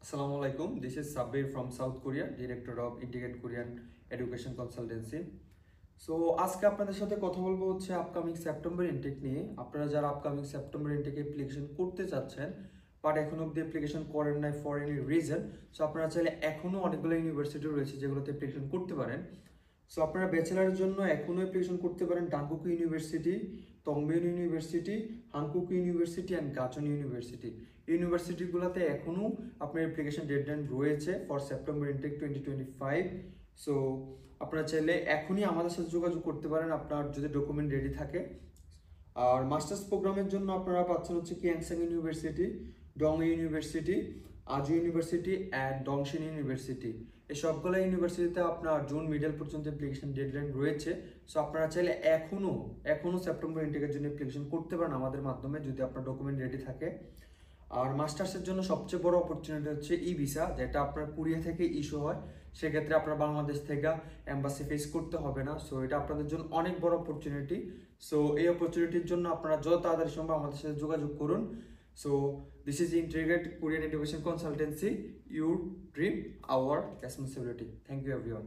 Assalamu alaikum. This is Sabir from South Korea, Director of Integrated Korean Education Consultancy. So আজকে আপনাদের সাথে কথা বলবো হচ্ছে আপকামিং সেপ্টেম্বর ইনটেক নিয়ে। আপনারা যারা আপকামিং সেপ্টেম্বর ইনটেকে অ্যাপ্লিকেশন করতে চাচ্ছেন বাট এখনো অব্দি অ্যাপ্লিকেশন করেন নাই ফর এনি রিজন, সো আপনারা চাইলে এখনো অনেকগুলো ইউনিভার্সিটি রয়েছে যেগুলোতে অ্যাপ্লিকেশন করতে পারেন। সো আপনারা ব্যাচেলারের জন্য এখনো অ্যাপ্লিকেশন করতে পারেন ডাঙ্গুকু ইউনিভার্সিটি, তংবিয়ন university, Hankuk university and Gachon university. ইউনিভার্সিটিগুলোতে এখনো আপনার অ্যাপ্লিকেশন ডেডলাইন রয়েছে ফর সেপ্টেম্বর ইনটেক 2025। সো আপনারা চাইলে এখনই আমাদের সাথে যোগাযোগ করতে পারেন আপনার যদি ডকুমেন্ট রেডি থাকে। আর মাস্টার্স প্রোগ্রামের জন্য আপনারা পাচ্ছেন হচ্ছে Gyeongsang university, Dong university, Ajou university and Dongshin university. এই সবগুলো ইউনিভার্সিটিতে আপনার জুন মিডল পর্যন্ত অ্যাপ্লিকেশন ডেডলাইন রয়েছে। সো আপনারা চাইলে এখনো সেপ্টেম্বর ইনটেকের জন্য অ্যাপ্লিকেশন করতে পারেন আমাদের মাধ্যমে যদি আপনার ডকুমেন্ট রেডি থাকে। আর মাস্টার্সের জন্য সবচেয়ে বড় অপরচুনিটি হচ্ছে ই ভিসা, যেটা আপনার কোরিয়া থেকে ইস্যু হয়। সেক্ষেত্রে আপনার বাংলাদেশ থেকে এম্বাসি ফেস করতে হবে না। সো এটা আপনাদের জন্য অনেক বড় অপরচুনিটি। সো এই অপরচুনিটির জন্য আপনারা যত তাড়াতাড়ি সম্ভব আমাদের সাথে যোগাযোগ করুন। So this is integrated Korean education consultancy, your dream our responsibility. Thank you everyone.